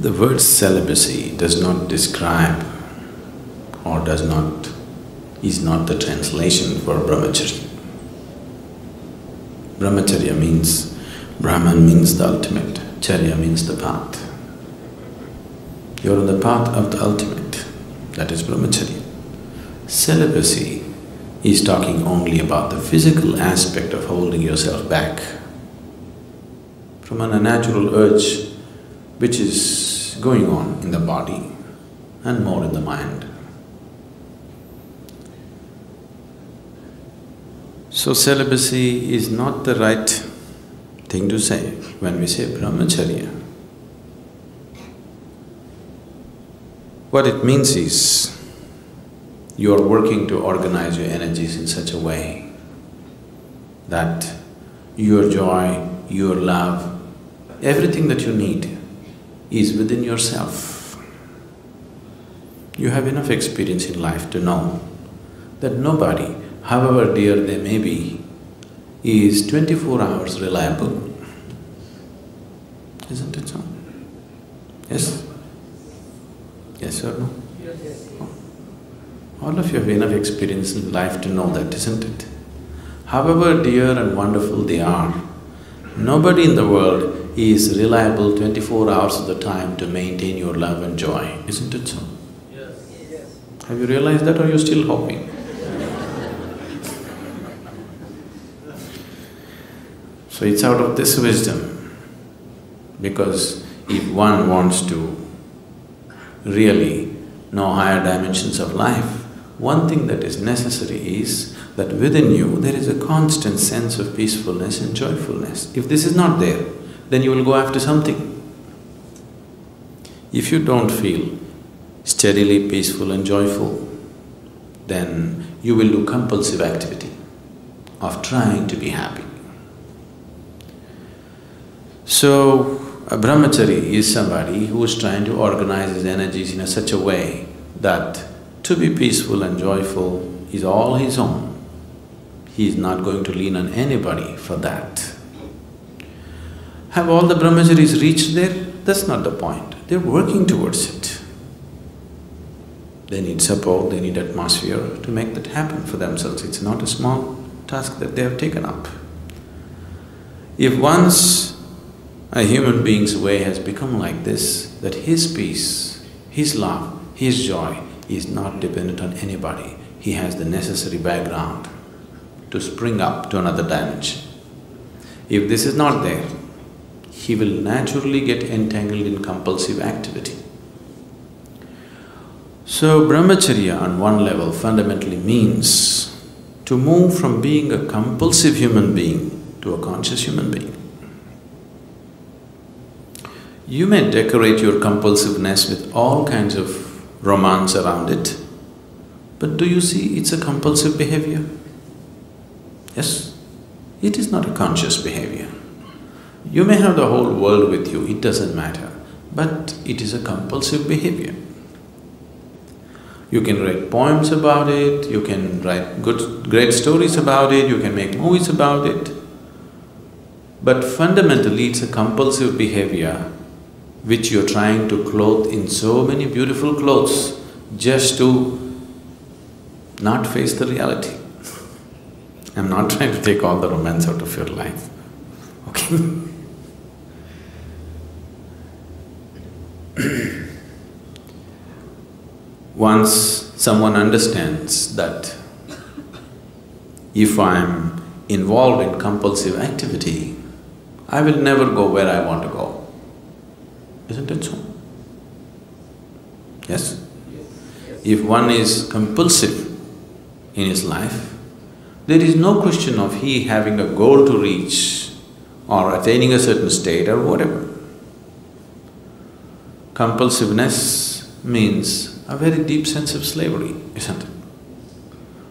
The word celibacy does not describe or is not the translation for brahmacharya. Brahmacharya means, Brahman means the ultimate, charya means the path. You're on the path of the ultimate, that is brahmacharya. Celibacy is talking only about the physical aspect of holding yourself back from an unnatural urge which is going on in the body and more in the mind. So celibacy is not the right thing to say when we say brahmacharya. What it means is, you are working to organize your energies in such a way that your joy, your love, everything that you need is within yourself. You have enough experience in life to know that nobody, however dear they may be, is 24 hours reliable. Isn't it so? Yes? Yes or no? Yes. All of you have enough experience in life to know that, isn't it? However dear and wonderful they are, nobody in the world is reliable 24 hours of the time to maintain your love and joy, isn't it so? Yes. Have you realized that, or you're still hoping? So it's out of this wisdom, because if one wants to really know higher dimensions of life, one thing that is necessary is that within you there is a constant sense of peacefulness and joyfulness. If this is not there, then you will go after something. If you don't feel steadily peaceful and joyful, then you will do compulsive activity of trying to be happy. So, a brahmachari is somebody who is trying to organize his energies in such a way that to be peaceful and joyful is all his own. He is not going to lean on anybody for that. Have all the brahmacharis reached there? That's not the point. They're working towards it. They need support, they need atmosphere to make that happen for themselves. It's not a small task that they have taken up. If once a human being's way has become like this, that his peace, his love, his joy is not dependent on anybody, he has the necessary background to spring up to another dimension. If this is not there, he will naturally get entangled in compulsive activity. So brahmacharya on one level fundamentally means to move from being a compulsive human being to a conscious human being. You may decorate your compulsiveness with all kinds of romance around it, but do you see it's a compulsive behavior? Yes? It is not a conscious behavior. You may have the whole world with you, it doesn't matter, but it is a compulsive behavior. You can write poems about it, you can write great stories about it, you can make movies about it, but fundamentally it's a compulsive behavior which you're trying to clothe in so many beautiful clothes just to not face the reality. I'm not trying to take all the romance out of your life, okay? Once someone understands that if I'm involved in compulsive activity, I will never go where I want to go. Isn't it so? Yes? If one is compulsive in his life, there is no question of he having a goal to reach or attaining a certain state or whatever. Compulsiveness means a very deep sense of slavery, isn't it?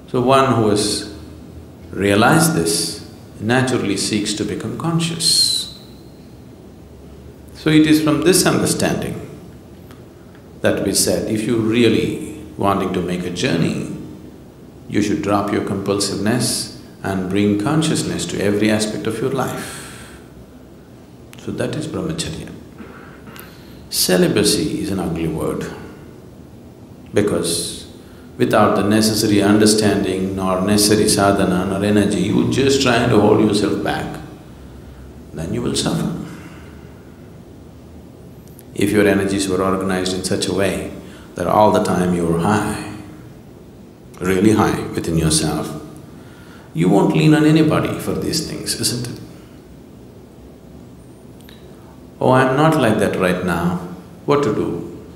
So one who has realized this naturally seeks to become conscious. So it is from this understanding that we said, if you really wanting to make a journey, you should drop your compulsiveness and bring consciousness to every aspect of your life. So that is brahmacharya. Celibacy is an ugly word because without the necessary understanding nor necessary sadhana nor energy, you just trying to hold yourself back, then you will suffer. If your energies were organized in such a way that all the time you're high, really high within yourself, you won't lean on anybody for these things, isn't it? Oh, I'm not like that right now, what to do?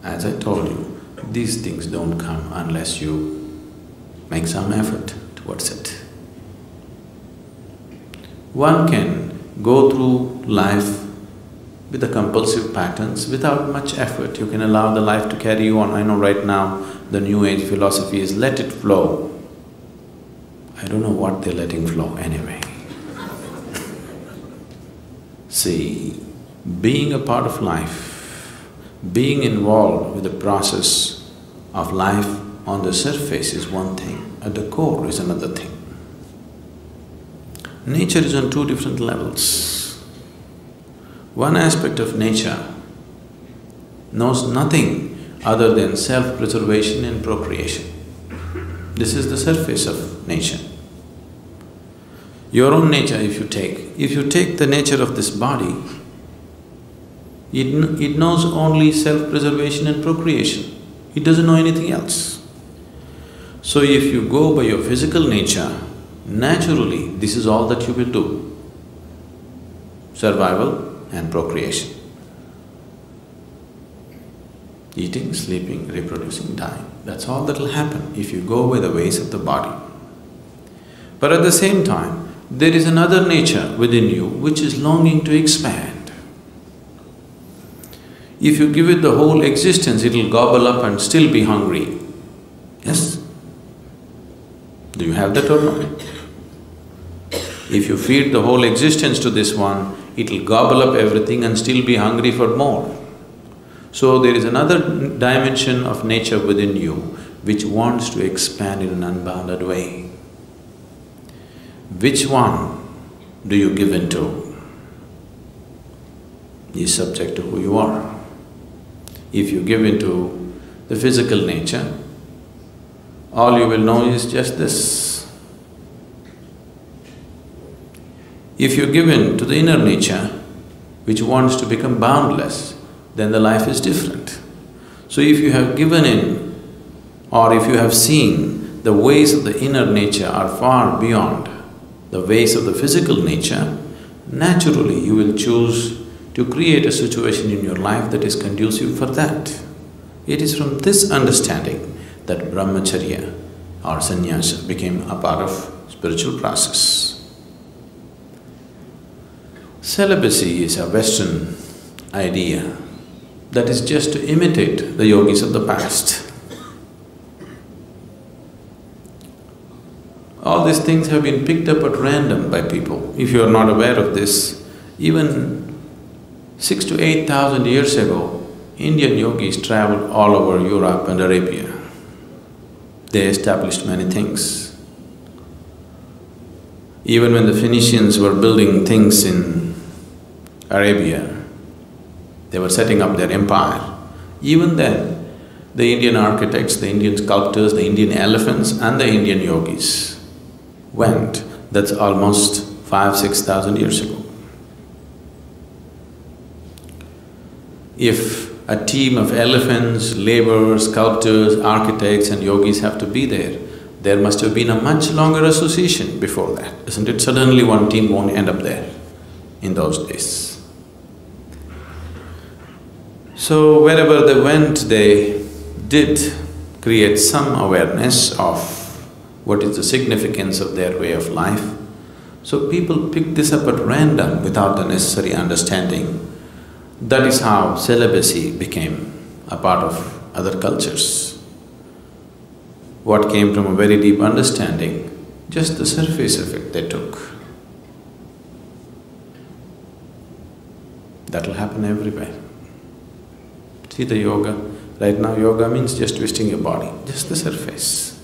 As I told you, these things don't come unless you make some effort towards it. One can go through life with the compulsive patterns without much effort. You can allow the life to carry you on. I know right now the new age philosophy is let it flow. I don't know what they're letting flow anyway. See, being a part of life, being involved with the process of life on the surface is one thing, at the core is another thing. Nature is on two different levels. One aspect of nature knows nothing other than self-preservation and procreation. This is the surface of nature. Your own nature if you take the nature of this body, it knows only self-preservation and procreation. It doesn't know anything else. So if you go by your physical nature, naturally this is all that you will do. Survival and procreation. Eating, sleeping, reproducing, dying. That's all that will happen if you go by the ways of the body. But at the same time, there is another nature within you which is longing to expand. If you give it the whole existence, it'll gobble up and still be hungry. Yes? Do you have that or not? If you feed the whole existence to this one, it'll gobble up everything and still be hungry for more. So there is another dimension of nature within you which wants to expand in an unbounded way. Which one do you give into is subject to who you are. If you give into the physical nature, all you will know is just this. If you give in to the inner nature, which wants to become boundless, then the life is different. So if you have given in or if you have seen the ways of the inner nature are far beyond the ways of the physical nature, naturally you will choose to create a situation in your life that is conducive for that. It is from this understanding that brahmacharya or sannyasa became a part of spiritual process. Celibacy is a Western idea that is just to imitate the yogis of the past. All these things have been picked up at random by people. If you are not aware of this, even 6,000 to 8,000 years ago, Indian yogis travelled all over Europe and Arabia. They established many things. Even when the Phoenicians were building things in Arabia, they were setting up their empire. Even then, the Indian architects, the Indian sculptors, the Indian elephants and the Indian yogis went. That's almost 5,000–6,000 years ago. If a team of elephants, laborers, sculptors, architects and yogis have to be there must have been a much longer association before that, isn't it? Suddenly one team won't end up there in those days. So wherever they went, they did create some awareness of what is the significance of their way of life. So people picked this up at random without the necessary understanding. That is how celibacy became a part of other cultures. What came from a very deep understanding, just the surface of it they took. That'll happen everywhere. See the yoga, right now yoga means just twisting your body, just the surface.